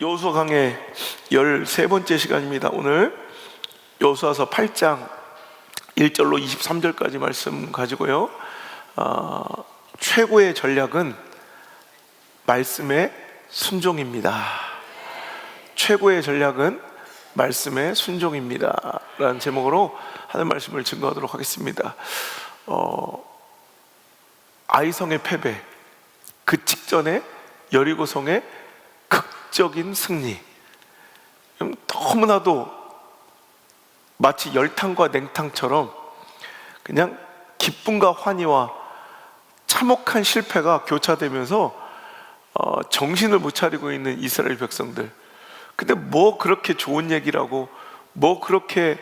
여호수아 강의 13번째 시간입니다. 오늘 여호수아서 8장 1절로 23절까지 말씀 가지고요, 최고의 전략은 말씀의 순종입니다. 최고의 전략은 말씀의 순종입니다 라는 제목으로 하는 말씀을 증거하도록 하겠습니다. 아이성의 패배, 그 직전에 여리고성의 극적인 승리. 너무나도 마치 열탕과 냉탕처럼 그냥 기쁨과 환희와 참혹한 실패가 교차되면서 정신을 못 차리고 있는 이스라엘 백성들. 근데 뭐 그렇게 좋은 얘기라고, 뭐 그렇게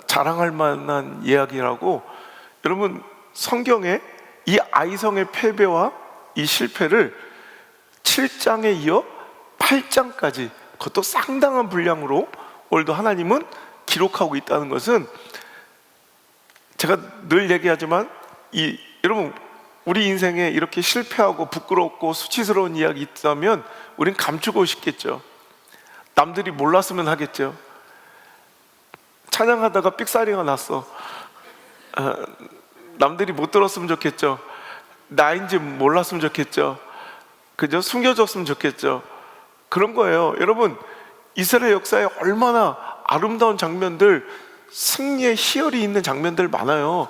자랑할 만한 이야기라고. 여러분, 성경에 이 아이성의 패배와 이 실패를 7장에 이어 8장까지, 그것도 상당한 분량으로 오늘도 하나님은 기록하고 있다는 것은, 제가 늘 얘기하지만 여러분, 우리 인생에 이렇게 실패하고 부끄럽고 수치스러운 이야기 있다면 우린 감추고 싶겠죠. 남들이 몰랐으면 하겠죠. 찬양하다가 삑사리가 났어. 남들이 못 들었으면 좋겠죠. 나인지 몰랐으면 좋겠죠. 그저 숨겨졌으면 좋겠죠. 그런 거예요. 여러분, 이스라엘 역사에 얼마나 아름다운 장면들, 승리의 희열이 있는 장면들 많아요.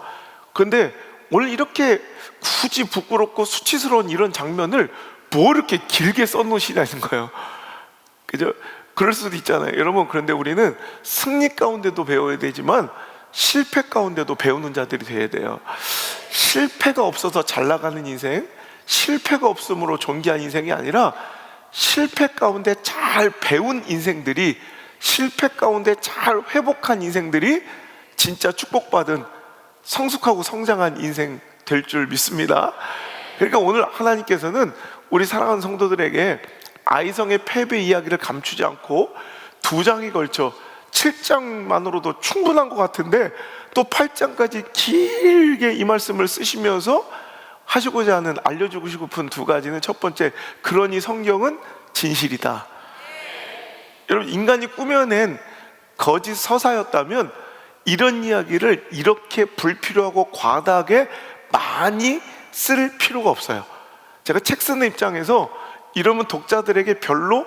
그런데 오늘 이렇게 굳이 부끄럽고 수치스러운 이런 장면을 뭐 이렇게 길게 써놓으시라는 거예요. 그죠? 그럴 수도 있잖아요. 여러분, 그런데 우리는 승리 가운데도 배워야 되지만 실패 가운데도 배우는 자들이 돼야 돼요. 실패가 없어서 잘 나가는 인생, 실패가 없음으로 존귀한 인생이 아니라 실패 가운데 잘 배운 인생들이, 실패 가운데 잘 회복한 인생들이 진짜 축복받은 성숙하고 성장한 인생 될 줄 믿습니다. 그러니까 오늘 하나님께서는 우리 사랑하는 성도들에게 아이성의 패배 이야기를 감추지 않고 2장에 걸쳐, 7장만으로도 충분한 것 같은데 또 8장까지 길게 이 말씀을 쓰시면서 하시고자 하는, 알려주고 싶은 2가지는, 첫 번째, 그러니 성경은 진실이다. 여러분, 인간이 꾸며낸 거짓 서사였다면 이런 이야기를 이렇게 불필요하고 과다하게 많이 쓸 필요가 없어요. 제가 책 쓰는 입장에서 이러면 독자들에게 별로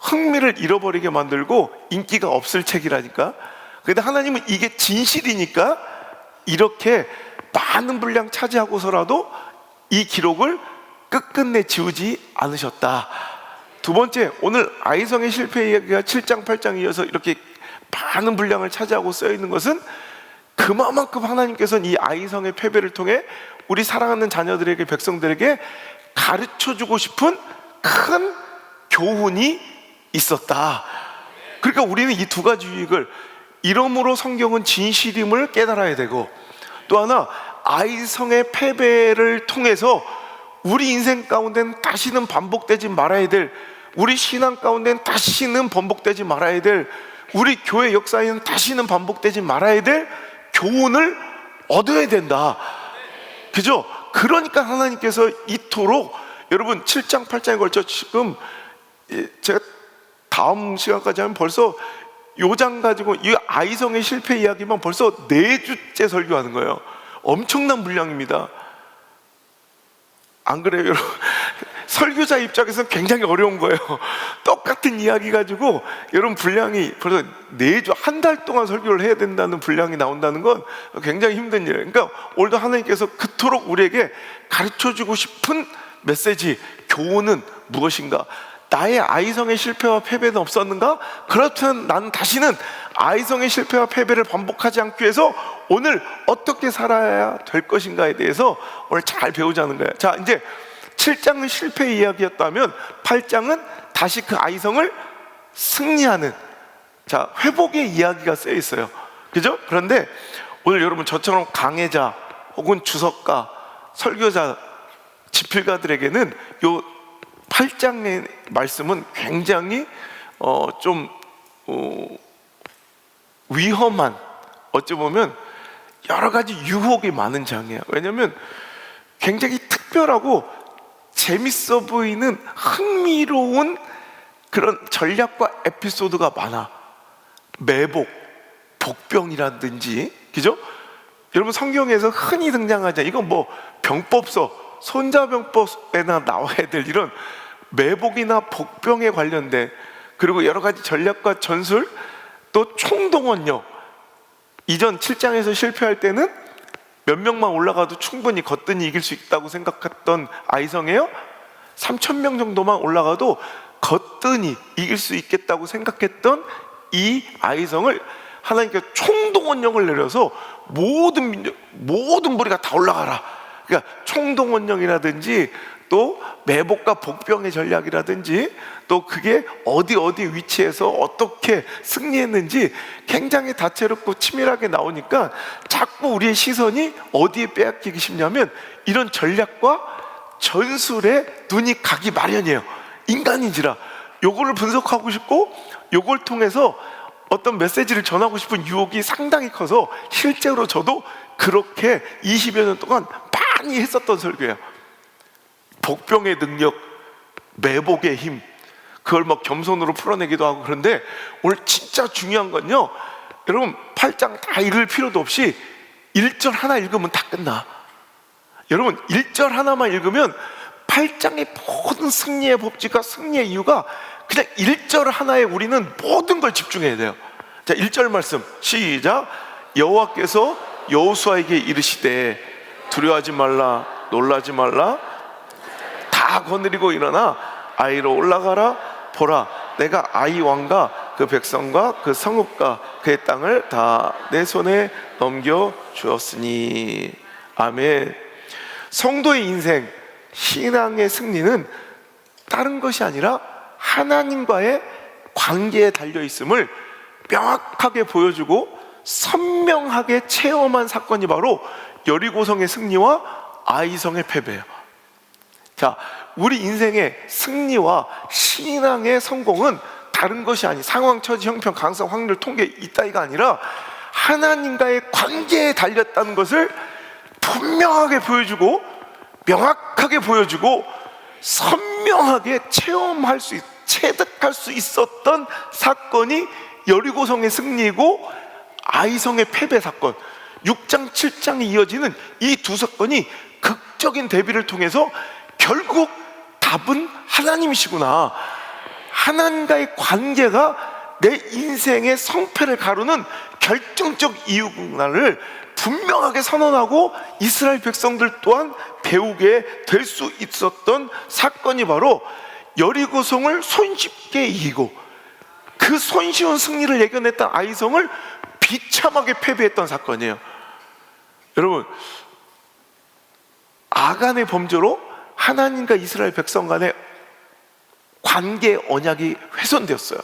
흥미를 잃어버리게 만들고 인기가 없을 책이라니까. 그런데 하나님은 이게 진실이니까 이렇게 많은 분량 차지하고서라도 이 기록을 끝끝내 지우지 않으셨다. 2번째, 오늘 아이성의 실패 이야기가 7장 8장 이어서 이렇게 많은 분량을 차지하고 쓰여있는 것은 그만큼 하나님께서는 이 아이성의 패배를 통해 우리 사랑하는 자녀들에게, 백성들에게 가르쳐주고 싶은 큰 교훈이 있었다. 그러니까 우리는 이 2가지 유익을, 이러므로 성경은 진실임을 깨달아야 되고, 또 하나, 아이성의 패배를 통해서 우리 인생 가운데는 다시는 반복되지 말아야 될, 우리 신앙 가운데는 다시는 반복되지 말아야 될, 우리 교회 역사에는 다시는 반복되지 말아야 될 교훈을 얻어야 된다. 그죠? 그러니까 하나님께서 이토록, 여러분, 7장 8장에 걸쳐 지금 제가 다음 시간까지 하면 벌써 요장 가지고 이 아이성의 실패 이야기만 벌써 4주째 설교하는 거예요. 엄청난 분량입니다. 안 그래요, 여러분? 설교자 입장에서는 굉장히 어려운 거예요. 똑같은 이야기 가지고 여러분 분량이 벌써 4주, 한 달 동안 설교를 해야 된다는 분량이 나온다는 건 굉장히 힘든 일이에요. 그러니까 오늘도 하나님께서 그토록 우리에게 가르쳐주고 싶은 메시지, 교훈은 무엇인가? 나의 아이성의 실패와 패배는 없었는가? 그렇다면 나는 다시는 아이성의 실패와 패배를 반복하지 않기 위해서 오늘 어떻게 살아야 될 것인가에 대해서 오늘 잘 배우자는 거예요. 자, 이제 7장은 실패 이야기였다면 8장은 다시 그 아이성을 승리하는, 자, 회복의 이야기가 쓰여 있어요. 그죠? 그런데 오늘 여러분, 저처럼 강해자 혹은 주석가, 설교자, 집필가들에게는 요 8장의 말씀은 굉장히 위험한, 어찌 보면 여러 가지 유혹이 많은 장이에요. 왜냐하면 굉장히 특별하고 재밌어 보이는 흥미로운 그런 전략과 에피소드가 많아. 매복, 복병이라든지, 그죠? 여러분 성경에서 흔히 등장하자. 이건 뭐 병법서, 손자병법에나 나와야 될 이런 매복이나 복병에 관련된, 그리고 여러 가지 전략과 전술, 또 총동원력. 이전 7장에서 실패할 때는 몇 명만 올라가도 충분히 거뜬히 이길 수 있다고 생각했던 아이성이에요. 3,000명 정도만 올라가도 거뜬히 이길 수 있겠다고 생각했던 이 아이성을 하나님께서 총동원령을 내려서 모든 무리가 다 올라가라. 그러니까 총동원령이라든지 또 매복과 복병의 전략이라든지 또 그게 어디 위치에서 어떻게 승리했는지 굉장히 다채롭고 치밀하게 나오니까 자꾸 우리의 시선이 어디에 빼앗기기 쉽냐면 이런 전략과 전술에 눈이 가기 마련이에요. 인간인지라 요거를 분석하고 싶고 요걸 통해서 어떤 메시지를 전하고 싶은 유혹이 상당히 커서 실제로 저도 그렇게 20여 년 동안 많이 했었던 설교예요. 복병의 능력, 매복의 힘, 그걸 막 겸손으로 풀어내기도 하고. 그런데 오늘 진짜 중요한 건요, 여러분 8장 다 읽을 필요도 없이 1절 하나 읽으면 다 끝나. 여러분 1절 하나만 읽으면 8장의 모든 승리의 법칙과 승리의 이유가 그냥 1절 하나에 우리는 모든 걸 집중해야 돼요. 자, 1절 말씀 시작. 여호와께서 여호수아에게 이르시되 두려워하지 말라, 놀라지 말라, 다 거느리고 일어나 아이로 올라가라. 보라, 내가 아이 왕과 그 백성과 그 성읍과 그의 땅을 다 내 손에 넘겨 주었으니. 아멘. 성도의 인생, 신앙의 승리는 다른 것이 아니라 하나님과의 관계에 달려있음을 명확하게 보여주고 선명하게 체험한 사건이 바로 여리고성의 승리와 아이성의 패배예요. 자, 우리 인생의 승리와 신앙의 성공은 다른 것이 아니, 상황, 처지, 형편, 가능성, 확률, 통계 이따위가 아니라 하나님과의 관계에 달렸다는 것을 분명하게 보여주고 명확하게 보여주고 선명하게 체득할 수 있었던 사건이 여리고성의 승리이고 아이성의 패배 사건. 6장 7장에 이어지는 이 두 사건이 극적인 대비를 통해서 결국 답은 하나님이시구나, 하나님과의 관계가 내 인생의 성패를 가르는 결정적 이유구나를 분명하게 선언하고 이스라엘 백성들 또한 배우게 될 수 있었던 사건이 바로 여리고성을 손쉽게 이기고 그 손쉬운 승리를 예견했던 아이성을 비참하게 패배했던 사건이에요. 여러분, 아간의 범죄로 하나님과 이스라엘 백성 간의 관계 언약이 훼손되었어요.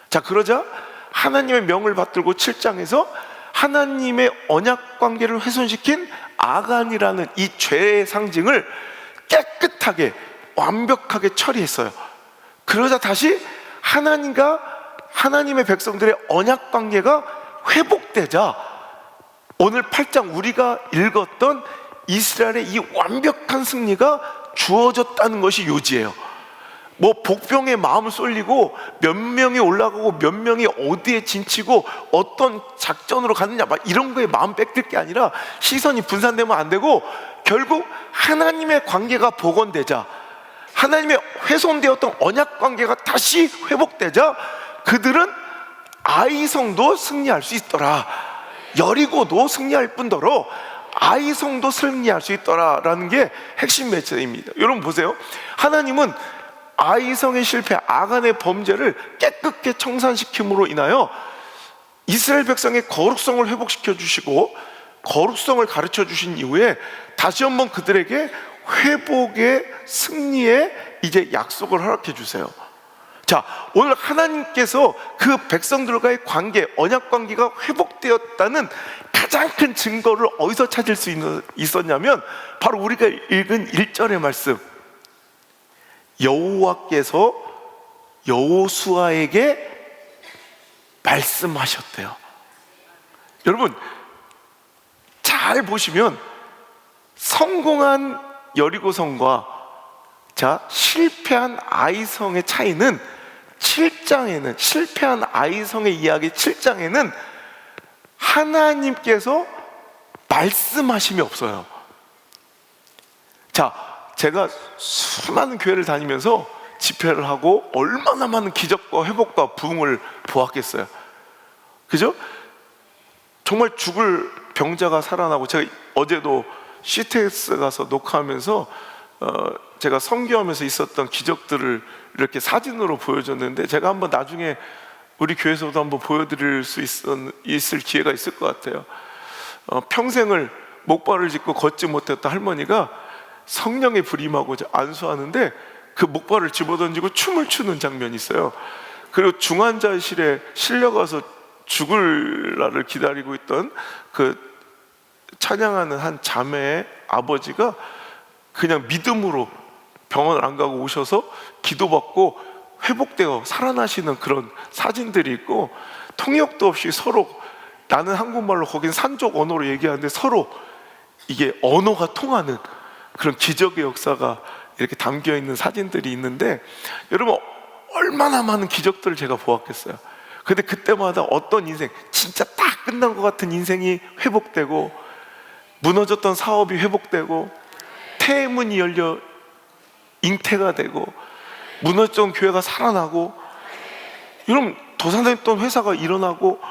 자, 그러자 하나님의 명을 받들고 7장에서 하나님의 언약 관계를 훼손시킨 아간이라는 이 죄의 상징을 깨끗하게 완벽하게 처리했어요. 그러자 다시 하나님과 하나님의 백성들의 언약 관계가 회복되자 오늘 8장 우리가 읽었던 이스라엘의 이 완벽한 승리가 주어졌다는 것이 요지예요. 뭐 복병에 마음을 쏠리고 몇 명이 올라가고 몇 명이 어디에 진치고 어떤 작전으로 가느냐 막 이런 거에 마음 뺏길 게 아니라 시선이 분산되면 안 되고 결국 하나님의 관계가 복원되자, 하나님의 훼손되었던 언약 관계가 다시 회복되자 그들은 아이성도 승리할 수 있더라, 여리고도 승리할 뿐더러 아이성도 승리할 수 있더라라는 게 핵심 메시지입니다. 여러분 보세요. 하나님은 아이성의 실패, 아간의 범죄를 깨끗게 청산시킴으로 인하여 이스라엘 백성의 거룩성을 회복시켜 주시고 거룩성을 가르쳐 주신 이후에 다시 한번 그들에게 회복의 승리의 이제 약속을 허락해 주세요. 자, 오늘 하나님께서 그 백성들과의 관계, 언약 관계가 회복되었다는 가장 큰 증거를 어디서 찾을 수 있었냐면 바로 우리가 읽은 1절의 말씀, 여호와께서 여호수아에게 말씀하셨대요. 여러분 잘 보시면 성공한 여리고성과 자 실패한 아이성의 차이는 7장에는 실패한 아이성의 이야기 7장에는 하나님께서 말씀하심이 없어요. 자, 제가 수많은 교회를 다니면서 집회를 하고 얼마나 많은 기적과 회복과 부흥을 보았겠어요. 그죠? 정말 죽을 병자가 살아나고, 제가 어제도 CTS 가서 녹화하면서 제가 선교하면서 있었던 기적들을 이렇게 사진으로 보여줬는데, 제가 한번 나중에 우리 교회에서도 한번 보여드릴 수 있을 기회가 있을 것 같아요. 평생을 목발을 짚고 걷지 못했던 할머니가 성령의 불 임하고 안수하는데 그 목발을 집어던지고 춤을 추는 장면이 있어요. 그리고 중환자실에 실려가서 죽을 날을 기다리고 있던 그 찬양하는 한 자매의 아버지가 그냥 믿음으로 병원을 안 가고 오셔서 기도받고 회복되어 살아나시는 그런 사진들이 있고, 통역도 없이 서로, 나는 한국말로 거긴 산족 언어로 얘기하는데 서로 이게 언어가 통하는 그런 기적의 역사가 이렇게 담겨 있는 사진들이 있는데, 여러분 얼마나 많은 기적들을 제가 보았겠어요. 근데 그때마다 어떤 인생, 진짜 딱 끝난 것 같은 인생이 회복되고, 무너졌던 사업이 회복되고, 태문이 열려 잉태가 되고, 무너졌던 교회가 살아나고, 여러분 도산했던 회사가 일어나고,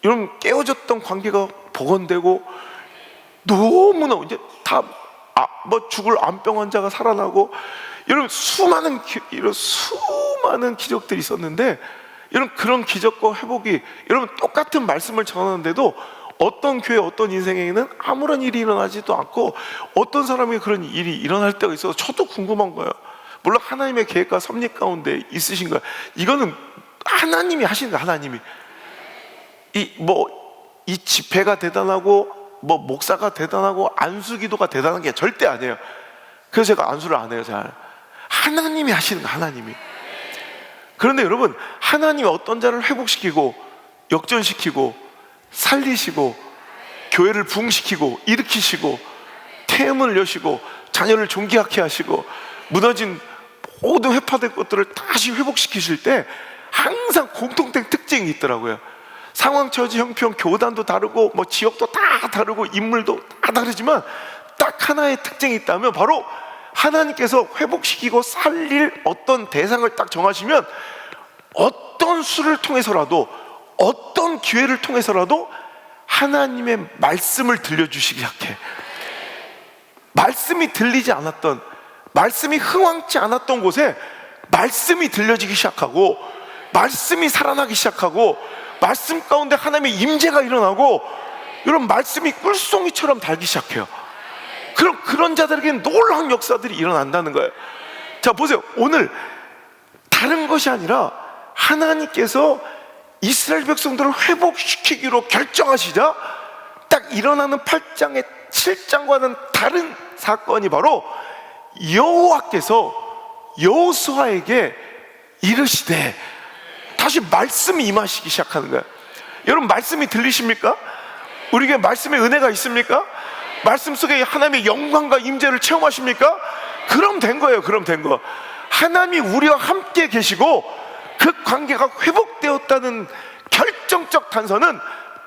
여러분 깨어졌던 관계가 복원되고, 너무나 이제 다 죽을 암병 환자가 살아나고, 여러분 수많은 기적들이 있었는데, 여러분 그런 기적과 회복이, 여러분 똑같은 말씀을 전하는데도 어떤 교회, 어떤 인생에는 아무런 일이 일어나지도 않고, 어떤 사람이 그런 일이 일어날 때가 있어서 저도 궁금한 거예요. 물론 하나님의 계획과 섭리 가운데 있으신 거예요. 이거는 하나님이 하시는 거예요. 하나님이 이 집회가 대단하고 목사가 대단하고 안수기도가 대단한 게 절대 아니에요. 그래서 제가 안수를 안 해요. 잘. 하나님이 하시는 거예요. 하나님이. 그런데 여러분, 하나님이 어떤 자를 회복시키고 역전시키고 살리시고 교회를 부흥시키고 일으키시고 태음을 여시고 자녀를 존귀하게 하시고 무너진 모든 회파된 것들을 다시 회복시키실 때 항상 공통된 특징이 있더라고요. 상황, 처지, 형편, 교단도 다르고 지역도 다 다르고 인물도 다 다르지만 딱 하나의 특징이 있다면, 바로 하나님께서 회복시키고 살릴 어떤 대상을 딱 정하시면 어떤 수를 통해서라도, 어떤 기회를 통해서라도 하나님의 말씀을 들려주시기 시작해. 말씀이 들리지 않았던, 말씀이 흥황치 않았던 곳에 말씀이 들려지기 시작하고, 말씀이 살아나기 시작하고, 말씀 가운데 하나님의 임재가 일어나고, 이런 말씀이 꿀송이처럼 달기 시작해요. 그런 자들에게는 놀라운 역사들이 일어난다는 거예요. 자, 보세요. 오늘 다른 것이 아니라 하나님께서 이스라엘 백성들을 회복시키기로 결정하시자 딱 일어나는 8장의 7장과는 다른 사건이 바로 여호와께서 여호수아에게 이르시되, 다시 말씀이 임하시기 시작하는 거예요. 여러분 말씀이 들리십니까? 우리에게 말씀의 은혜가 있습니까? 말씀 속에 하나님의 영광과 임재를 체험하십니까? 그럼 된 거예요. 그럼 된 거. 하나님이 우리와 함께 계시고 그 관계가 회복되었다는 결정적 단서는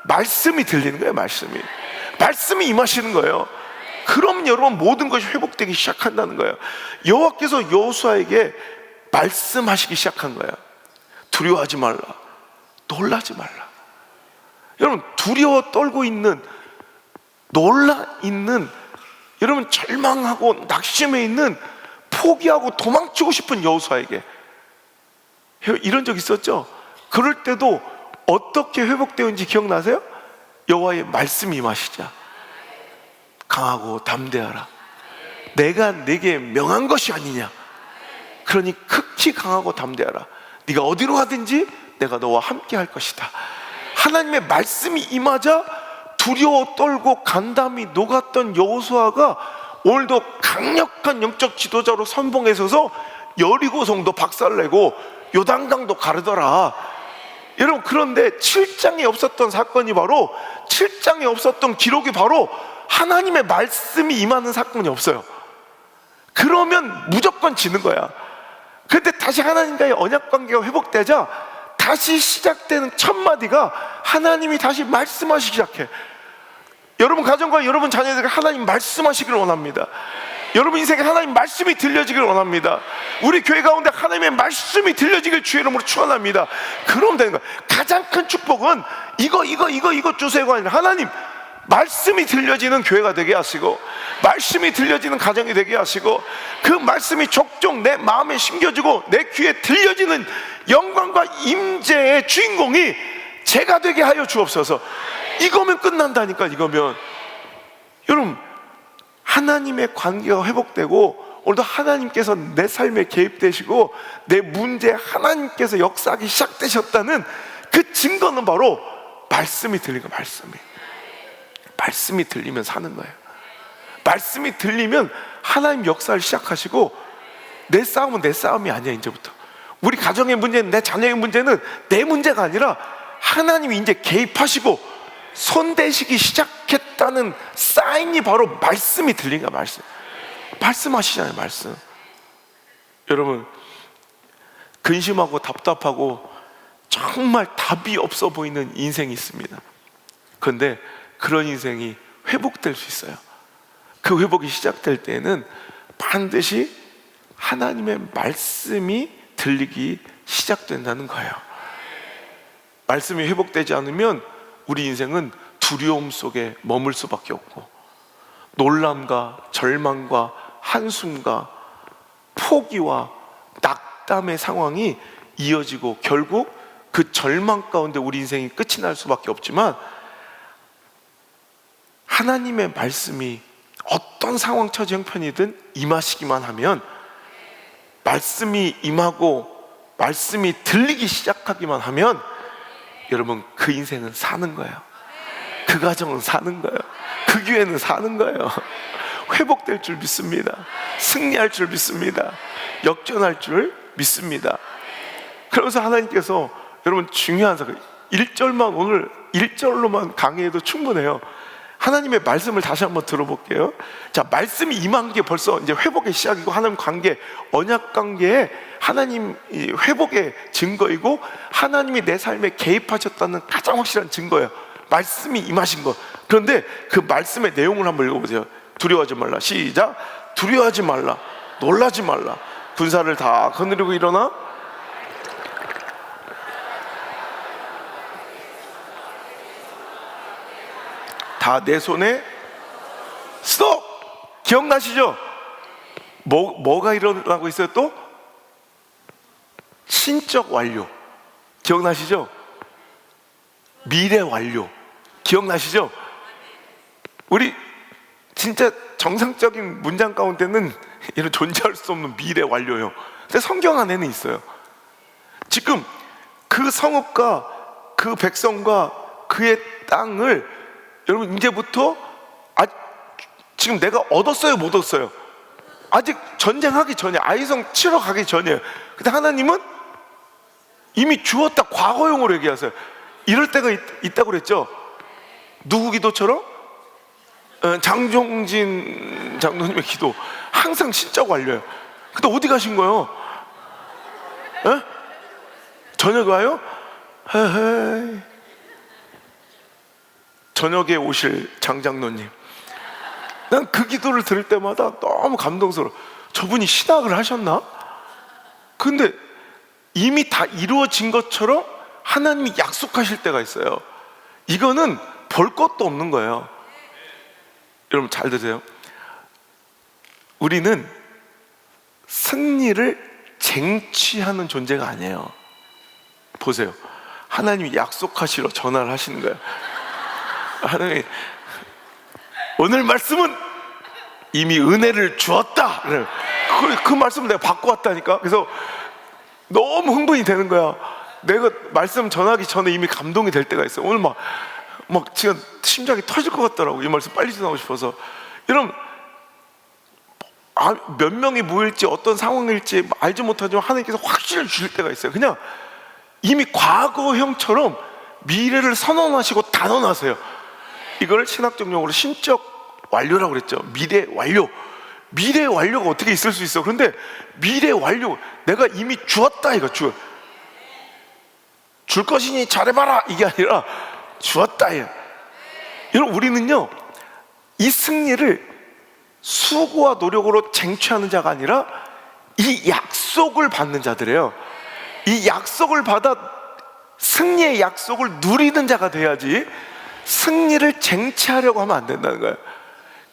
말씀이 들리는 거예요. 말씀이 임하시는 거예요. 그럼 여러분 모든 것이 회복되기 시작한다는 거예요. 여호와께서 여호수아에게 말씀하시기 시작한 거예요. 두려워하지 말라, 놀라지 말라. 여러분 두려워 떨고 있는, 놀라 있는, 여러분 절망하고 낙심해 있는, 포기하고 도망치고 싶은 여호수아에게, 이런 적 있었죠? 그럴 때도 어떻게 회복되었는지 기억나세요? 여호와의 말씀이 임하시자 강하고 담대하라, 내가 내게 명한 것이 아니냐, 그러니 극히 강하고 담대하라, 네가 어디로 가든지 내가 너와 함께 할 것이다. 하나님의 말씀이 임하자 두려워 떨고 간담이 녹았던 여호수아가 오늘도 강력한 영적 지도자로 선봉에 서서 여리고성도 박살내고 요단강도 가르더라. 여러분 그런데 7장에 없었던 사건이, 바로 7장에 없었던 기록이 바로 하나님의 말씀이 임하는 사건이 없어요. 그러면 무조건 지는 거야. 근데 다시 하나님과의 언약 관계가 회복되자 다시 시작되는 첫 마디가 하나님이 다시 말씀하시기 시작해. 여러분 가정과 여러분 자녀들에게 하나님 말씀하시기를 원합니다. 여러분 인생에 하나님 말씀이 들려지기를 원합니다. 우리 교회 가운데 하나님의 말씀이 들려지길 주의 이름으로 축원합니다. 그러면 되는 거야. 가장 큰 축복은 이거 주세요가 아니라 하나님 말씀이 들려지는 교회가 되게 하시고, 말씀이 들려지는 가정이 되게 하시고, 그 말씀이 족족 내 마음에 심겨지고 내 귀에 들려지는 영광과 임재의 주인공이 제가 되게 하여 주옵소서. 이거면 끝난다니까. 이거면 여러분 하나님의 관계가 회복되고, 오늘도 하나님께서 내 삶에 개입되시고 내 문제에 하나님께서 역사하기 시작되셨다는 그 증거는 바로 말씀이 들리는 거예요. 말씀이 들리면 사는 거예요. 말씀이 들리면 하나님 역사를 시작하시고, 내 싸움은 내 싸움이 아니야. 이제부터 우리 가정의 문제는, 내 자녀의 문제는 내 문제가 아니라 하나님이 이제 개입하시고 손대시기 시작했다는 사인이 바로 말씀이 들린 거야. 말씀하시잖아요. 말씀. 여러분 근심하고 답답하고 정말 답이 없어 보이는 인생이 있습니다. 그런데 그런 인생이 회복될 수 있어요. 그 회복이 시작될 때에는 반드시 하나님의 말씀이 들리기 시작된다는 거예요. 말씀이 회복되지 않으면 우리 인생은 두려움 속에 머물 수밖에 없고, 놀람과 절망과 한숨과 포기와 낙담의 상황이 이어지고 결국 그 절망 가운데 우리 인생이 끝이 날 수밖에 없지만, 하나님의 말씀이 어떤 상황 처지 형편이든 임하시기만 하면, 말씀이 임하고 말씀이 들리기 시작하기만 하면 여러분 그 인생은 사는 거예요. 그 가정은 사는 거예요. 그 교회는 사는 거예요. 회복될 줄 믿습니다. 승리할 줄 믿습니다. 역전할 줄 믿습니다. 그러면서 하나님께서 여러분 중요한 사건, 1절만, 오늘 1절로만 강의해도 충분해요. 하나님의 말씀을 다시 한번 들어볼게요. 자, 말씀이 임한 게 벌써 이제 회복의 시작이고, 하나님 관계, 언약 관계에 하나님 회복의 증거이고, 하나님이 내 삶에 개입하셨다는 가장 확실한 증거예요. 말씀이 임하신 것. 그런데 그 말씀의 내용을 한번 읽어보세요. 두려워하지 말라. 시작. 두려워하지 말라. 놀라지 말라. 군사를 다 거느리고 일어나 다 내 손에 스톱! 기억나시죠? 뭐가 일어나고 있어요? 또 신적 완료. 기억나시죠? 미래 완료. 기억나시죠? 우리 진짜 정상적인 문장 가운데는 이런 존재할 수 없는 미래 완료예요. 근데 성경 안에는 있어요. 지금 그 성읍과 그 백성과 그의 땅을 여러분 이제부터 지금 내가 얻었어요, 못 얻었어요? 아직 전쟁하기 전에, 아이성 치러 가기 전이에요. 근데 하나님은 이미 주었다. 과거용으로 얘기하세요. 이럴 때가 있다고 그랬죠. 누구 기도처럼? 장종진 장로님의 기도 항상 신적 완료예요. 근데 어디 가신 거예요? 저녁에 와요? 헤헤. 저녁에 오실 장장로님, 난 그 기도를 들을 때마다 너무 감동스러워. 저분이 신학을 하셨나? 근데 이미 다 이루어진 것처럼 하나님이 약속하실 때가 있어요. 이거는 볼 것도 없는 거예요. 여러분 잘 드세요. 우리는 승리를 쟁취하는 존재가 아니에요. 보세요. 하나님이 약속하시러 전화를 하시는 거예요. 하나님, 오늘 말씀은 이미 은혜를 주었다. 그 말씀 내가 받고 왔다니까. 그래서 너무 흥분이 되는 거야. 내가 말씀 전하기 전에 이미 감동이 될 때가 있어요. 오늘 막 지금 심장이 터질 것 같더라고. 이 말씀 빨리 전하고 싶어서. 여러분, 몇 명이 모일지 어떤 상황일지 알지 못하지만 하나님께서 확신을 주실 때가 있어요. 그냥 이미 과거형처럼 미래를 선언하시고 단언하세요. 이걸 신학적 용어로 신적 완료라고 그랬죠. 미래 완료. 미래 완료가 어떻게 있을 수 있어? 그런데 미래 완료, 내가 이미 주었다 이거. 줄 것이니 잘해봐라 이게 아니라 주었다 이거. 여러분, 우리는요 이 승리를 수고와 노력으로 쟁취하는 자가 아니라 이 약속을 받는 자들이에요. 이 약속을 받아 승리의 약속을 누리는 자가 돼야지 승리를 쟁취하려고 하면 안 된다는 거예요.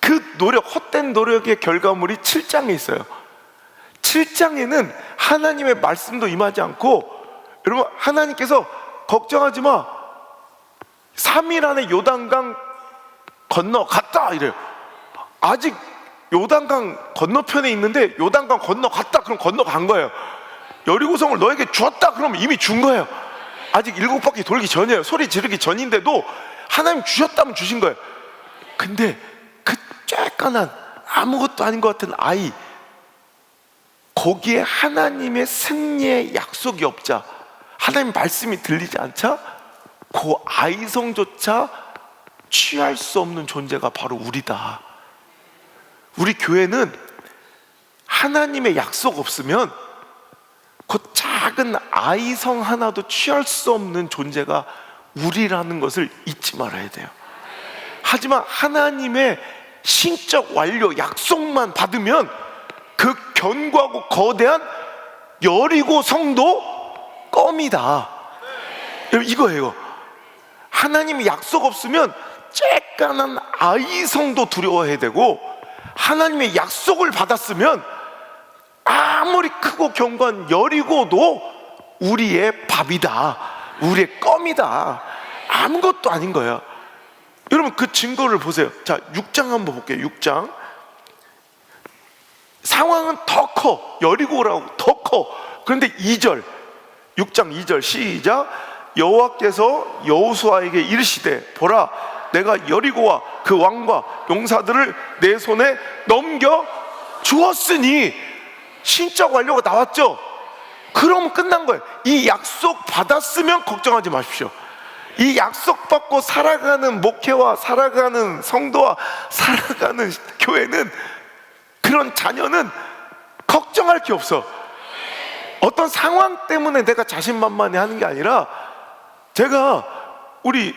그 노력, 헛된 노력의 결과물이 7장에 있어요. 7장에는 하나님의 말씀도 임하지 않고, 여러분, 하나님께서 걱정하지 마, 3일 안에 요단강 건너갔다 이래요. 아직 요단강 건너편에 있는데 요단강 건너갔다 그럼 건너간 거예요. 여리고성을 너에게 주었다 그러면 이미 준 거예요. 아직 7바퀴 돌기 전이에요. 소리 지르기 전인데도 하나님 주셨다면 주신 거예요. 근데 그 쬐깐한 아무것도 아닌 것 같은 아이, 거기에 하나님의 승리의 약속이 없자, 하나님 말씀이 들리지 않자 그 아이성조차 취할 수 없는 존재가 바로 우리다. 우리 교회는 하나님의 약속 없으면 그 작은 아이성 하나도 취할 수 없는 존재가 우리라는 것을 잊지 말아야 돼요. 하지만 하나님의 신적 완료 약속만 받으면 그 견고하고 거대한 여리고 성도 껌이다. 이거예요. 하나님의 약속 없으면 쬐깐한 아이성도 두려워해야 되고, 하나님의 약속을 받았으면 아무리 크고 견고한 여리고도 우리의 밥이다, 우리의 껌이다, 아무것도 아닌 거예요. 여러분, 그 증거를 보세요. 자, 6장 한번 볼게요. 6장. 상황은 더 커, 여리고라고 더 커. 그런데 2절, 6장 2절 시작. 여호와께서 여호수아에게 이르시되, 보라, 내가 여리고와 그 왕과 용사들을 내 손에 넘겨 주었으니. 신적 완료가 나왔죠. 그러면 끝난 거예요. 이 약속 받았으면 걱정하지 마십시오. 이 약속 받고 살아가는 목회와 살아가는 성도와 살아가는 교회는, 그런 자녀는 걱정할 게 없어. 어떤 상황 때문에 내가 자신만만해 하는 게 아니라, 제가 우리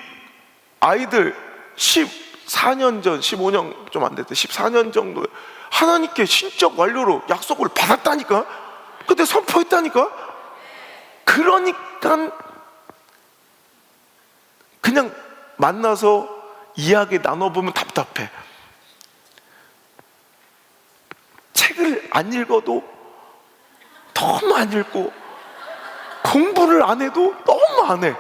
아이들 14년 전, 15년 좀 안 됐대, 14년 정도 하나님께 신적 완료로 약속을 받았다니까. 근데 선포했다니까. 그러니까 그냥 만나서 이야기 나눠보면 답답해. 책을 안 읽어도 너무 안 읽고, 공부를 안 해도 너무 안 해.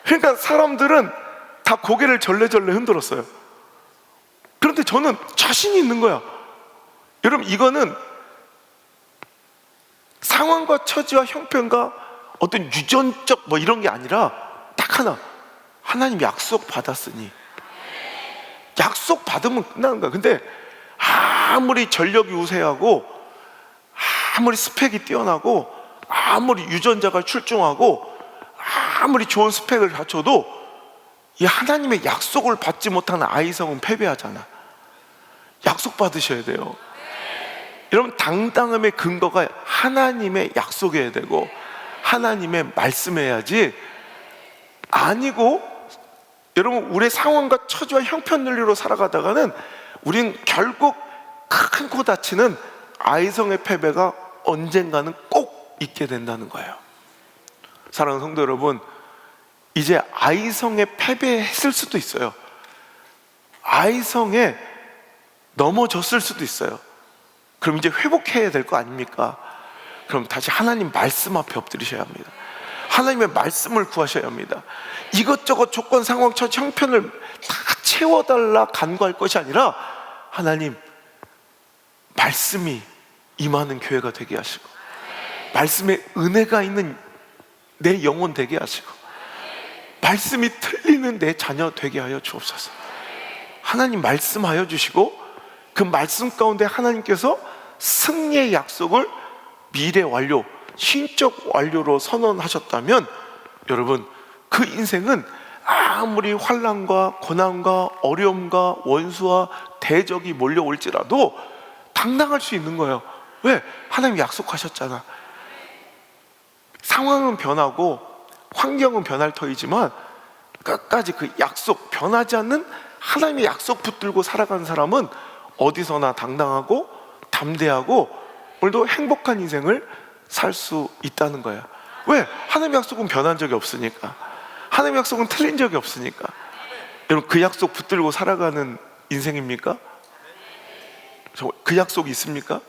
그러니까 사람들은 다 고개를 절레절레 흔들었어요. 그런데 저는 자신이 있는 거야. 여러분, 이거는 상황과 처지와 형편과 어떤 유전적 뭐 이런 게 아니라 딱 하나, 하나님 약속 받았으니. 약속 받으면 끝나는 거야. 근데 아무리 전력이 우세하고, 아무리 스펙이 뛰어나고, 아무리 유전자가 출중하고, 아무리 좋은 스펙을 갖춰도 이 하나님의 약속을 받지 못하는 아이성은 패배하잖아. 약속 받으셔야 돼요. 여러분, 당당함의 근거가 하나님의 약속이어야 되고 하나님의 말씀해야지, 아니고 여러분, 우리의 상황과 처지와 형편 논리로 살아가다가는 우리는 결국 크고 다치는 아이성의 패배가 언젠가는 꼭 있게 된다는 거예요. 사랑하는 성도 여러분, 이제 아이성에 패배했을 수도 있어요. 아이성에 넘어졌을 수도 있어요. 그럼 이제 회복해야 될 거 아닙니까? 그럼 다시 하나님 말씀 앞에 엎드리셔야 합니다. 하나님의 말씀을 구하셔야 합니다. 이것저것 조건, 상황, 처지, 형편을 다 채워달라 간구할 것이 아니라, 하나님 말씀이 임하는 교회가 되게 하시고, 말씀에 은혜가 있는 내 영혼 되게 하시고, 말씀이 틀리는 내 자녀 되게 하여 주옵소서. 하나님 말씀하여 주시고, 그 말씀 가운데 하나님께서 승리의 약속을 미래 완료, 신적 완료로 선언하셨다면, 여러분, 그 인생은 아무리 환난과 고난과 어려움과 원수와 대적이 몰려올지라도 당당할 수 있는 거예요. 왜? 하나님이 약속하셨잖아. 상황은 변하고 환경은 변할 터이지만 끝까지 그 약속, 변하지 않는 하나님의 약속 붙들고 살아가는 사람은 어디서나 당당하고 담대하고 오늘도 행복한 인생을 살 수 있다는 거예요. 왜? 하나님의 약속은 변한 적이 없으니까. 하나님의 약속은 틀린 적이 없으니까. 여러분, 그 약속 붙들고 살아가는 인생입니까? 그 약속이 있습니까?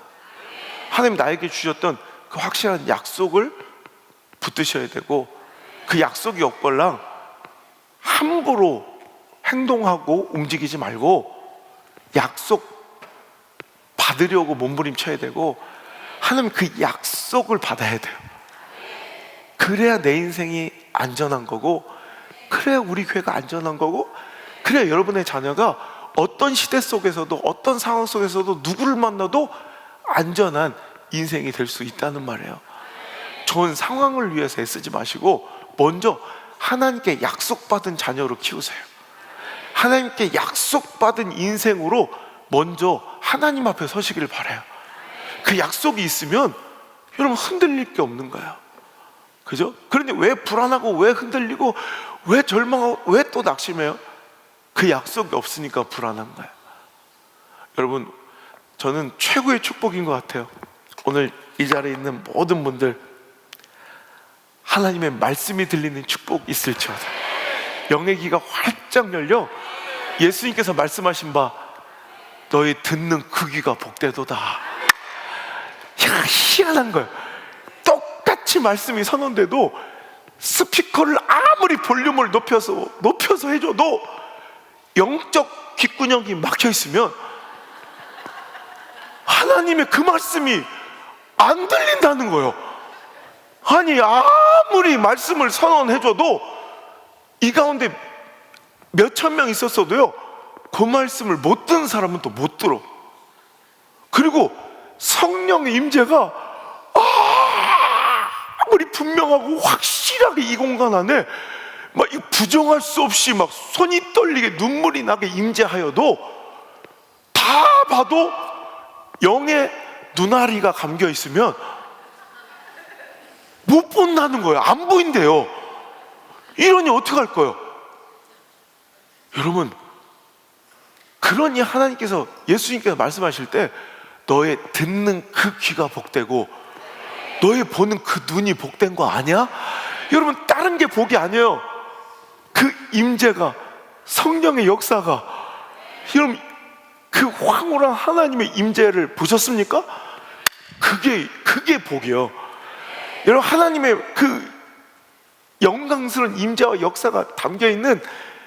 하나님 나에게 주셨던 그 확실한 약속을 붙드셔야 되고, 그 약속이 없걸랑 함부로 행동하고 움직이지 말고 약속 받으려고 몸부림쳐야 되고, 하나님 그 약속을 받아야 돼요. 그래야 내 인생이 안전한 거고, 그래야 우리 교회가 안전한 거고, 그래야 여러분의 자녀가 어떤 시대 속에서도 어떤 상황 속에서도 누구를 만나도 안전한 인생이 될 수 있다는 말이에요. 좋은 상황을 위해서 애쓰지 마시고 먼저 하나님께 약속받은 자녀로 키우세요. 하나님께 약속받은 인생으로 먼저 하나님 앞에 서시기를 바라요. 그 약속이 있으면 여러분 흔들릴 게 없는 거예요. 그죠? 그런데 왜 불안하고 왜 흔들리고 왜 절망하고 왜 또 낙심해요? 그 약속이 없으니까 불안한 거예요. 여러분, 저는 최고의 축복인 것 같아요. 오늘 이 자리에 있는 모든 분들 하나님의 말씀이 들리는 축복 있을지어다. 영의 귀가 활짝 열려 예수님께서 말씀하신 바 너희 듣는 그 귀가 복되도다. 야, 희한한 거예요. 똑같이 말씀이 선언돼도 스피커를 아무리 볼륨을 높여서 해줘도 영적 귓구녕이 막혀 있으면 하나님의 그 말씀이 안 들린다는 거예요. 아니, 아무리 말씀을 선언해줘도 이 가운데 몇천 명 있었어도요, 그 말씀을 못 듣는 사람은 또 못 들어. 그리고 성령의 임재가 아무리 분명하고 확실하게 이 공간 안에 막 부정할 수 없이 막 손이 떨리게 눈물이 나게 임재하여도 다 봐도 영의 눈알이가 감겨 있으면 못 본다는 거예요. 안 보인대요. 이러니 어떻게 할 거예요? 여러분, 그러니 하나님께서 예수님께서 말씀하실 때 너의 듣는 그 귀가 복되고 너의 보는 그 눈이 복된 거 아니야? 여러분, 다른 게 복이 아니에요. 그 임재가, 성령의 역사가, 여러분 그 황홀한 하나님의 임재를 보셨습니까? 그게 복이에요. 여러분, 하나님의 그 영광스러운 임재와 역사가 담겨있는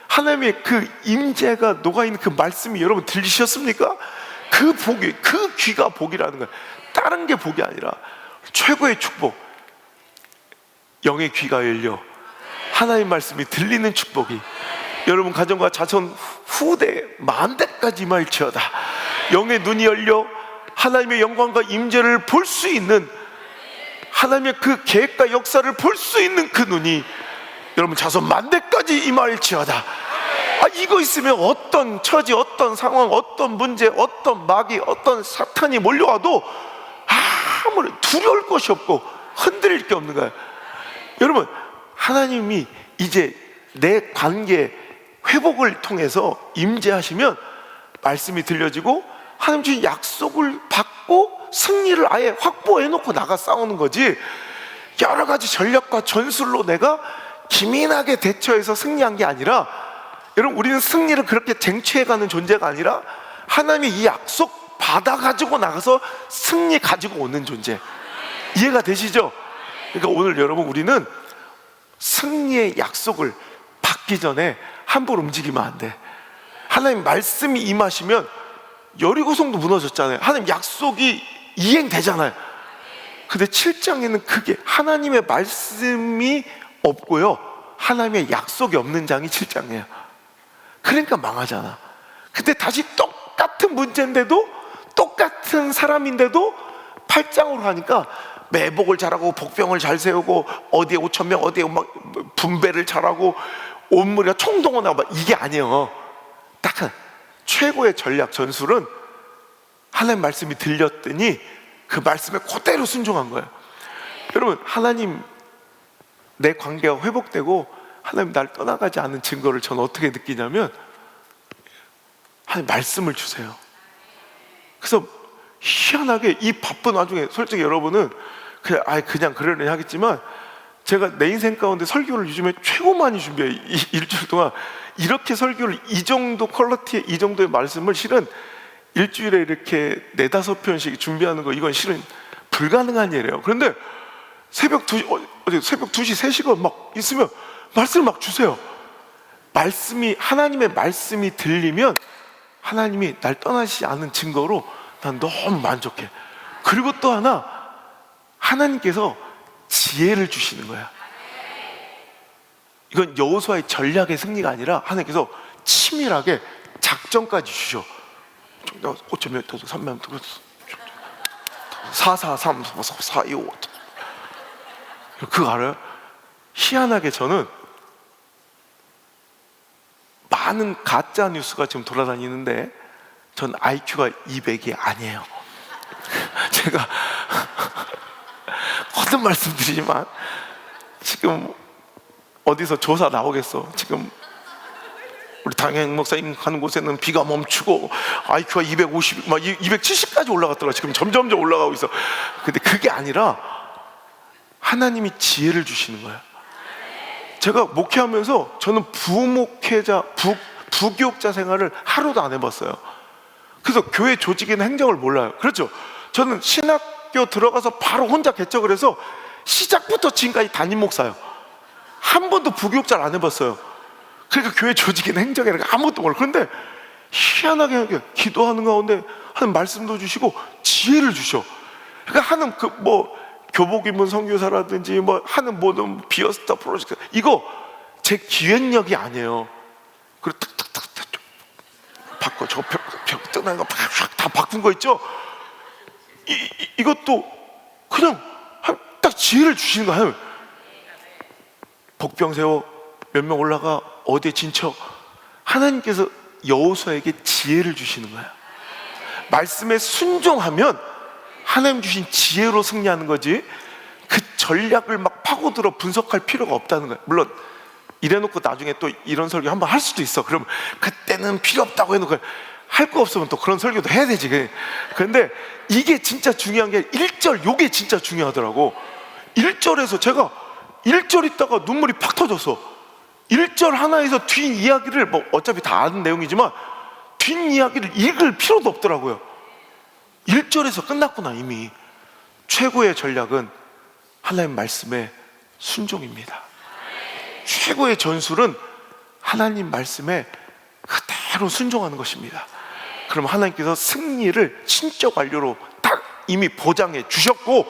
하나님의 그 임재가 녹아있는 그 말씀이 여러분 들리셨습니까? 그 복이, 그 귀가 복이라는 거예요. 다른 게 복이 아니라 최고의 축복, 영의 귀가 열려 하나님 말씀이 들리는 축복이 여러분 가정과 자손 후대 만대까지 임할지어다. 영의 눈이 열려 하나님의 영광과 임재를 볼 수 있는, 하나님의 그 계획과 역사를 볼 수 있는 그 눈이 여러분 자손 만대까지 임할지어다. 이거 있으면 어떤 처지, 어떤 상황, 어떤 문제, 어떤 마귀, 어떤 사탄이 몰려와도 아무리 두려울 것이 없고 흔들릴 게 없는 거예요. 여러분, 하나님이 이제 내 관계 회복을 통해서 임재하시면 말씀이 들려지고 하나님 주신 약속을 받고 승리를 아예 확보해 놓고 나가 싸우는 거지, 여러 가지 전략과 전술로 내가 기민하게 대처해서 승리한 게 아니라, 여러분 우리는 승리를 그렇게 쟁취해가는 존재가 아니라 하나님이 이 약속 받아가지고 나가서 승리 가지고 오는 존재. 이해가 되시죠? 그러니까 오늘 여러분, 우리는 승리의 약속을 받기 전에 함부로 움직이면 안 돼. 하나님 말씀이 임하시면, 여리고성도 무너졌잖아요. 하나님 약속이 이행되잖아요. 근데 7장에는 그게 하나님의 말씀이 없고요, 하나님의 약속이 없는 장이 7장이에요. 그러니까 망하잖아. 근데 다시 똑같은 문제인데도, 똑같은 사람인데도 8장으로 하니까 매복을 잘하고 복병을 잘 세우고 어디에 5,000명 어디에 막 분배를 잘하고 온무리가 총동원하고 막, 이게 아니에요. 딱 최고의 전략 전술은 하나님 말씀이 들렸더니 그 말씀에 그대로 순종한 거예요. 여러분, 하나님 내 관계가 회복되고 하나님 날 떠나가지 않은 증거를 저는 어떻게 느끼냐면, 하나님 말씀을 주세요. 그래서 희한하게 이 바쁜 와중에, 솔직히 여러분은 그냥 그러려니 하겠지만, 제가 내 인생 가운데 설교를 요즘에 최고 많이 준비해요. 일주일 동안 이렇게 설교를, 이 정도 퀄리티의, 이 정도의 말씀을 실은 일주일에 이렇게 4-5편씩 준비하는 거, 이건 실은 불가능한 일이에요. 그런데 새벽 2시, 새벽 2시, 3시가 막 있으면 말씀을 막 주세요. 하나님의 말씀이 들리면 하나님이 날 떠나시지 않은 증거로 난 너무 만족해. 그리고 또 하나, 하나님께서 지혜를 주시는 거야. 이건 여호수아의 전략의 승리가 아니라 하나님께서 치밀하게 작전까지 주셔. 5.1, 3면 4, 4, 3, 4, 2, 5. 그거 알아요? 희한하게 저는 많은 가짜 뉴스가 지금 돌아다니는데 전 IQ가 200이 아니에요. 제가 거듭 말씀드리지만 지금 어디서 조사 나오겠어. 지금 우리 당행 목사님 가는 곳에는 비가 멈추고 IQ가 250, 막 270까지 올라갔더라. 지금 점점 올라가고 있어. 근데 그게 아니라 하나님이 지혜를 주시는 거야. 제가 목회하면서 저는 부교육자 생활을 하루도 안 해봤어요. 그래서 교회 조직이나 행정을 몰라요. 그렇죠? 저는 신학교 들어가서 바로 혼자 개척을 해서 시작부터 지금까지 담임 목사예요. 한 번도 부교육자를 안 해봤어요. 그러니까 교회 조직이나 행정이나 아무것도 몰라요. 그런데 희한하게 기도하는 가운데 하는 말씀도 주시고 지혜를 주셔. 그러니까 하는 교복 입은 선교사라든지 하는 모든 비어스타 프로젝트, 이거 제 기획력이 아니에요. 그리고 탁탁탁탁 바꿔, 저 벽 떠난 거 다 바꾼 거 있죠? 이것도 그냥 딱 지혜를 주시는 거예요. 복병 세워, 몇 명 올라가, 어디에 진척. 하나님께서 여호수아에게 지혜를 주시는 거야. 말씀에 순종하면 하나님 주신 지혜로 승리하는 거지, 그 전략을 막 파고들어 분석할 필요가 없다는 거예요. 물론 이래놓고 나중에 또 이런 설교 한번 할 수도 있어. 그럼 그때는 필요 없다고 해놓고, 할 거 없으면 또 그런 설교도 해야 되지. 그런데 이게 진짜 중요한 게 1절, 요게 진짜 중요하더라고. 1절에서 제가 1절 있다가 눈물이 팍 터졌어. 1절 하나에서 뒷이야기를, 어차피 다 아는 내용이지만 뒷이야기를 읽을 필요도 없더라고요. 1절에서 끝났구나. 이미 최고의 전략은 하나님 말씀의 순종입니다. 최고의 전술은 하나님 말씀에 그대로 순종하는 것입니다. 그럼 하나님께서 승리를 신적 완료로 딱 이미 보장해 주셨고,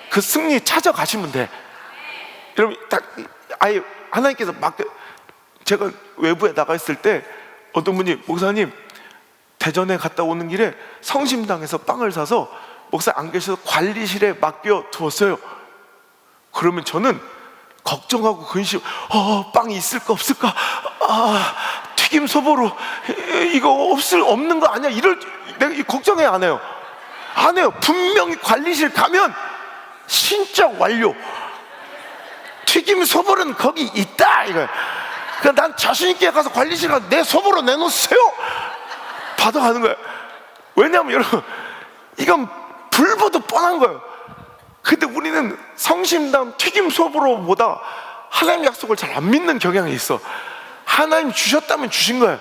그 승리 찾아가시면 돼. 여러분, 딱 아예 하나님께서 제가 외부에 나가 있을 때 어떤 분이, 목사님 대전에 갔다 오는 길에 성심당에서 빵을 사서 목사 안 계셔서 관리실에 맡겨 두었어요. 그러면 저는 걱정하고 근심, 빵이 있을까 없을까, 튀김 소보로 이거 없는 거 아니야, 내가 걱정해? 안 해요. 안 해요. 분명히 관리실 가면 신적 완료, 튀김 소보는 거기 있다, 이거야. 그러니까 난 자신 있게 가서 관리실 가서 내 소보로 내놓으세요, 받아가는 거야. 왜냐하면 여러분, 이건 불보듯 뻔한 거예요. 근데 우리는 성심당 튀김 소보로보다 하나님 약속을 잘 안 믿는 경향이 있어. 하나님 주셨다면 주신 거예요.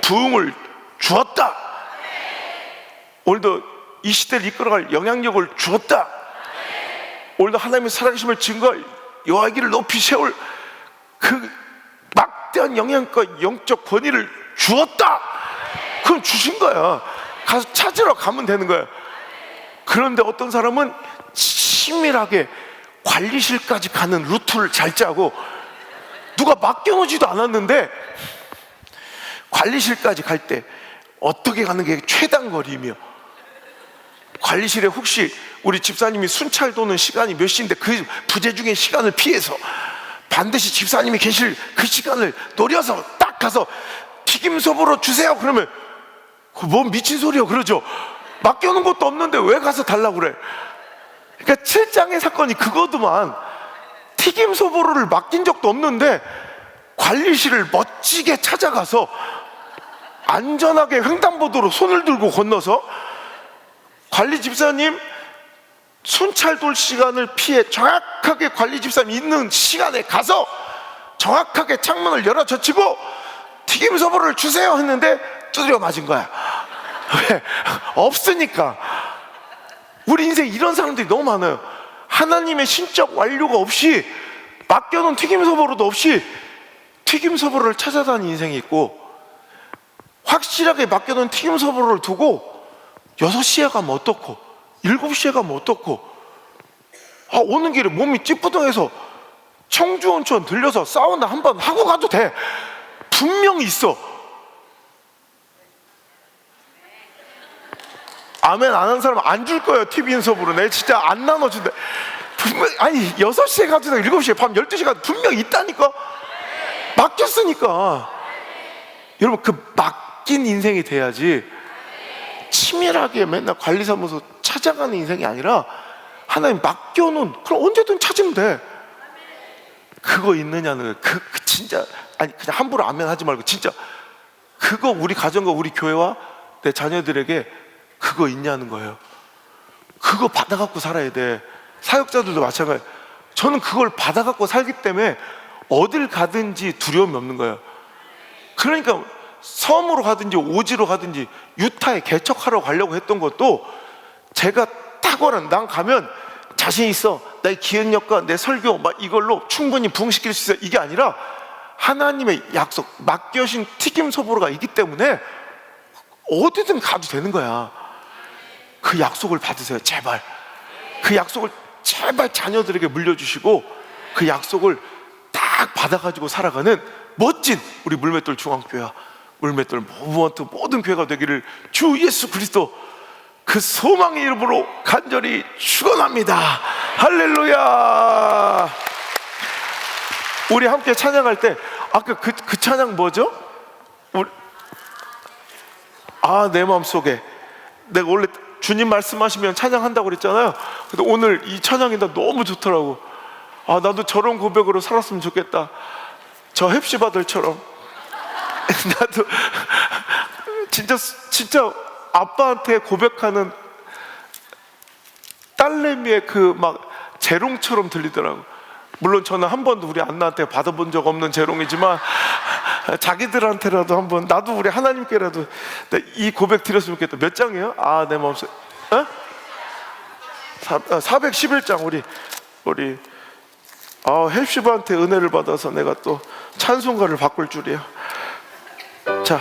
부흥을 주었다, 오늘도 이 시대를 이끌어갈 영향력을 주었다, 오늘도 하나님의 살아계심을 증거할 여호와의 높이 세울 그 막대한 영향과 영적 권위를 주었다. 그건 주신 거야. 가서 찾으러 가면 되는 거야. 그런데 어떤 사람은 치밀하게 관리실까지 가는 루트를 잘 짜고, 누가 맡겨놓지도 않았는데 관리실까지 갈 때 어떻게 가는 게 최단 거리이며, 관리실에 혹시 우리 집사님이 순찰 도는 시간이 몇 시인데 그 부재중의 시간을 피해서 반드시 집사님이 계실 그 시간을 노려서 딱 가서 튀김소보로 주세요. 그러면 뭔 미친 소리야 그러죠. 맡겨놓은 것도 없는데 왜 가서 달라고 그래. 그러니까 7장의 사건이 그거더만. 튀김 소보루를 맡긴 적도 없는데 관리실을 멋지게 찾아가서 안전하게 횡단보도로 손을 들고 건너서 관리 집사님 순찰 돌 시간을 피해 정확하게 관리 집사님 있는 시간에 가서 정확하게 창문을 열어 젖히고 튀김 소보루를 주세요 했는데 두드려 맞은 거야. 왜? 없으니까. 우리 인생 이런 사람들이 너무 많아요. 하나님의 신적 완료가 없이 맡겨놓은 튀김 소보루도 없이 튀김 소보루를 찾아다니는 인생이 있고, 확실하게 맡겨놓은 튀김 소보루를 두고 6시에 가면 어떻고 7시에 가면 어떻고, 오는 길에 몸이 찌뿌둥해서 청주 온천 들려서 사우나 한번 하고 가도 돼. 분명히 있어. 아멘 안 하는 사람 안 줄 거예요. 튀김 소보루 내 진짜 안 나눠준대. 분명, 아니 6시에 가도 되고 7시에 밤 12시에 가도 분명히 있다니까. 맡겼으니까. 여러분 그 맡긴 인생이 돼야지 치밀하게 맨날 관리사무소 찾아가는 인생이 아니라 하나님 맡겨놓은, 그럼 언제든 찾으면 돼. 그거 있느냐는 그 진짜, 아니 그냥 함부로 아멘 하지 말고 진짜 그거 우리 가정과 우리 교회와 내 자녀들에게 그거 있냐는 거예요. 그거 받아갖고 살아야 돼. 사역자들도 마찬가지. 저는 그걸 받아갖고 살기 때문에 어딜 가든지 두려움이 없는 거예요. 그러니까 섬으로 가든지 오지로 가든지 유타에 개척하러 가려고 했던 것도 제가 탁월한, 난 가면 자신 있어, 나의 기억력과 내 설교 막 이걸로 충분히 부흥시킬 수 있어, 이게 아니라 하나님의 약속, 맡겨신 튀김 소보루가 있기 때문에 어디든 가도 되는 거야. 그 약속을 받으세요. 제발 그 약속을 제발 자녀들에게 물려주시고 그 약속을 딱 받아가지고 살아가는 멋진 우리 물맷돌 중앙교회와 물맷돌 모브먼트 모든 교회가 되기를 주 예수 그리스도 그 소망의 이름으로 간절히 축원합니다. 할렐루야. 우리 함께 찬양할 때 아까 그 찬양 뭐죠? 내 마음속에, 내가 원래 주님 말씀하시면 찬양한다고 그랬잖아요. 근데 오늘 이 찬양이 나 너무 좋더라고. 나도 저런 고백으로 살았으면 좋겠다. 저 헵시바들처럼. 나도 진짜 아빠한테 고백하는 딸내미의 그 막 재롱처럼 들리더라고. 물론 저는 한 번도 우리 안나한테 받아본 적 없는 재롱이지만 자기들한테라도 한번, 나도 우리 하나님께라도 이 고백 드렸으면 좋겠다. 몇 장이에요? 내 마음속에 411장. 우리 헵시바한테 은혜를 받아서 내가 또 찬송가를 바꿀 줄이야. 자,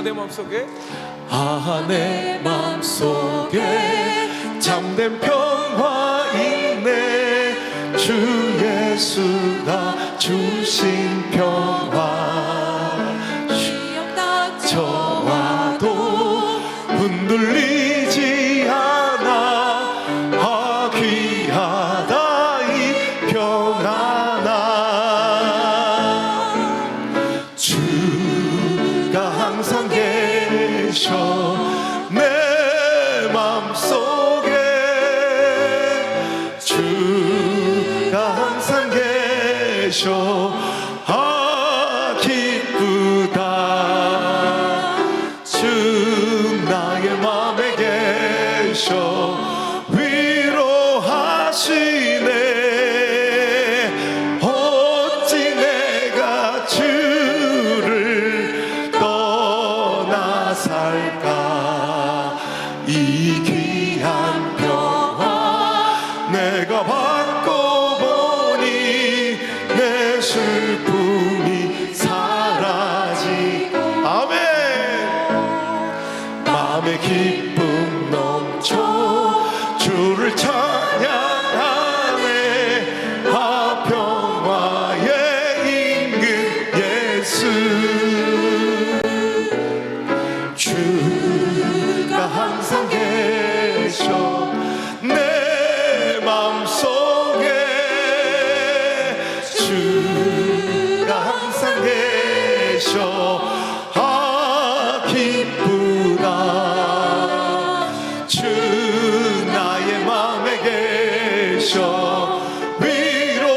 내 마음속에 내 마음속에 참된 평화 있네. 주 예수가 주신 평화. 시험 닥쳐와도 흔들리지 않아. 귀하다 이 평안아. 주가 항상 계셔 내 맘속에. 주가 항상 계셔. 기쁘다. 주 나의 맘에 계셔 위로하시네. 어찌 내가 주를 떠나 살까. 이 귀한 평화 내가 받고 보니 내 슬픔이 사라지고. 아멘. 마음의 기쁨 넘쳐 주를 찬양하네. 평화의 임금 예수. 주가 항상 계셔 내 맘속에. 주 주 나의 맘에 계셔 위로하시네.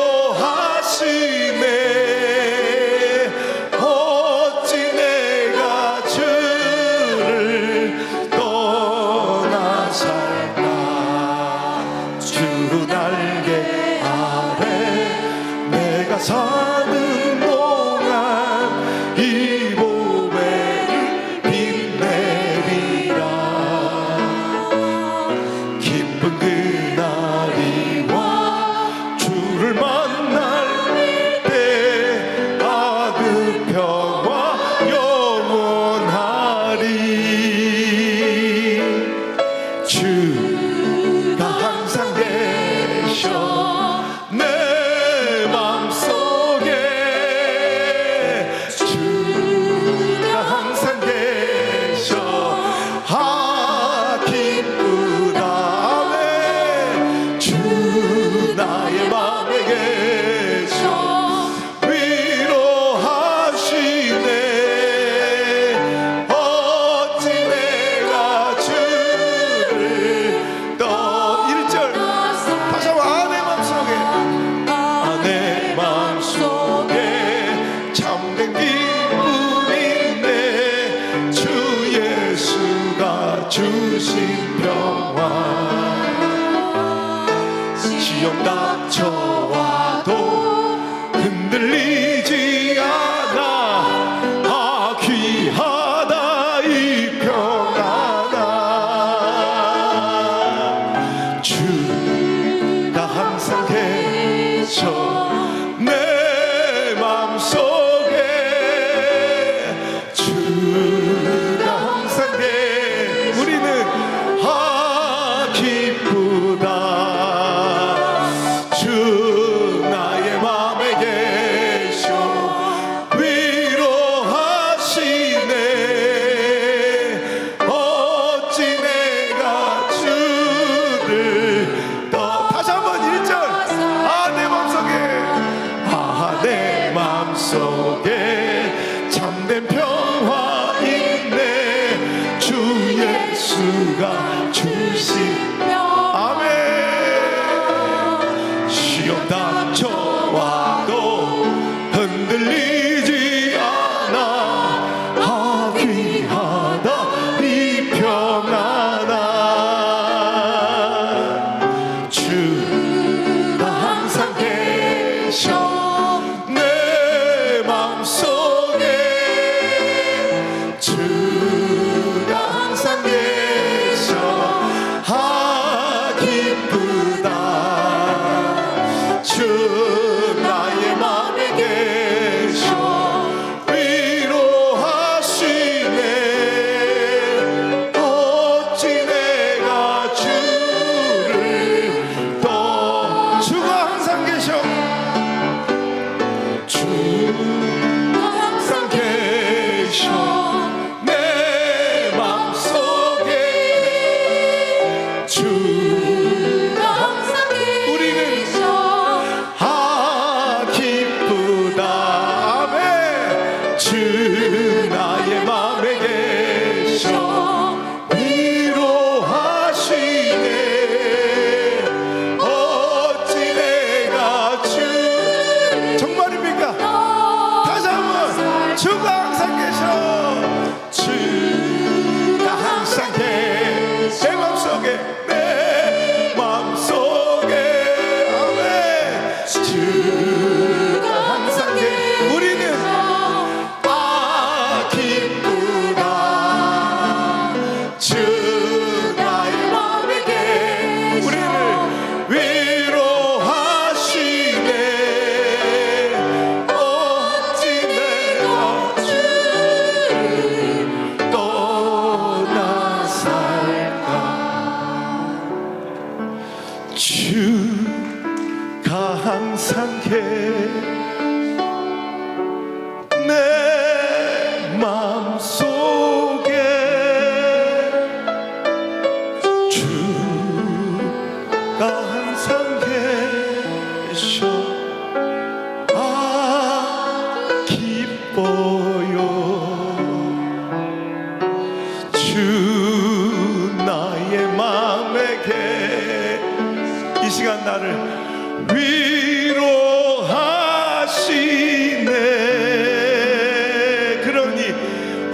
어찌 내가 주를 떠나 살까. 주 날개 아래 내가 사는 동안 이 보배를 빛내리라. 기쁜 그날이 와 주를 만날 때 아 그 평화 영원하리. 주가 항상 계셔 내 맘속에. 주가 항상 계셔 아 기쁘다. 아멘. 주 나의 맘에 계셔 위로하시네. 어찌 내가 주를 떠 1절 다시 한번 내 맘속에 내 맘속에 참된 기쁨인데 주 예수가 주신 평화. 시험 닥쳐와도 흔들리지 않아. 아 귀하다 이 평안아. 주가 항상 계셔 내 맘속에. 주가 항상 계셔 우리는 아 기쁘다. 주 나의 맘에 계셔 위로하시네. 어찌 내가 주를 떠 다시 한번 1절 내 맘속에 내 맘속에 참된 평화 있네. 주 예수가 주신 아멘. 시험 닥쳐와도 흔들리지 않아. 아 귀하다 이 평안아. 주가 항상 계셔 내 맘속에. 주가 항상 계셔 아 기쁘다. 주 나의 맘에 계셔 위로하시네. 어찌 내가 주를 떠 주가 항상 계셔. 주가 항상 계셔 내 맘속에. 주가 항상 계셔 우리는 아 기쁘다. 아멘. 주 나의 맘에 계셔 위로하시네. 어찌 내가 주 정말입니까? 다시 한번 주가 항상 계셔. 주가 항상 계셔 내 맘속에. 내 맘속에 아멘. 주가 항상 계셔 우리는 아 기쁘다. 주 나의 맘에 계셔 우리를 위로하시네. 어찌 내가 주를 떠나 살까. 주가 항상 내 맘속에. 주가 항상 계셔 아 기뻐요. 주 나의 맘 시간 나를 위로하시네. 그러니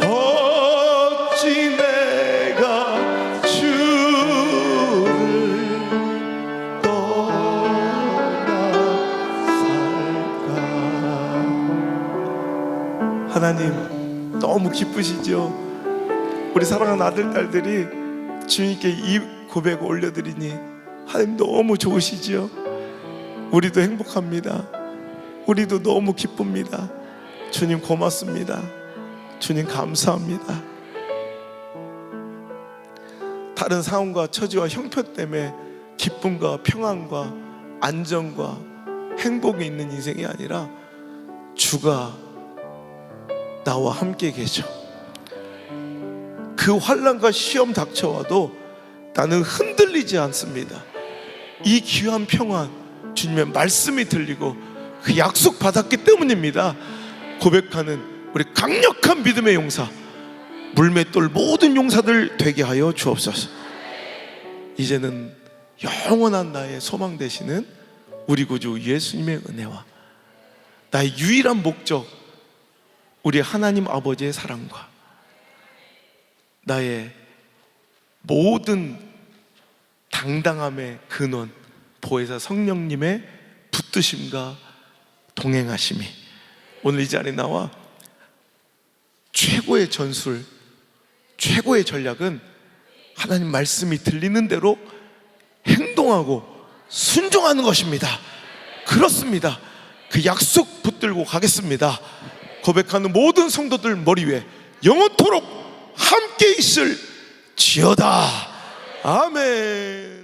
어찌 내가 주를 떠나 살까. 하나님 너무 기쁘시죠? 우리 사랑하는 아들, 딸들이 주님께 이 고백을 올려드리니 하나님 너무 좋으시죠? 우리도 행복합니다. 우리도 너무 기쁩니다. 주님 고맙습니다. 주님 감사합니다. 다른 상황과 처지와 형편 때문에 기쁨과 평안과 안정과 행복이 있는 인생이 아니라 주가 나와 함께 계셔. 그 환난과 시험 닥쳐와도 나는 흔들리지 않습니다. 이 귀한 평안, 주님의 말씀이 들리고 그 약속 받았기 때문입니다. 고백하는 우리 강력한 믿음의 용사, 물맷돌 모든 용사들 되게 하여 주옵소서. 이제는 영원한 나의 소망 되시는 우리 구주 예수님의 은혜와 나의 유일한 목적, 우리 하나님 아버지의 사랑과 나의 모든 당당함의 근원, 보혜사 성령님의 붙드심과 동행하심이 오늘 이 자리에 나와 최고의 전술, 최고의 전략은 하나님 말씀이 들리는 대로 행동하고 순종하는 것입니다. 그렇습니다. 그 약속 붙들고 가겠습니다. 고백하는 모든 성도들 머리 위에 영원토록 함께 있을 지어다. 아멘.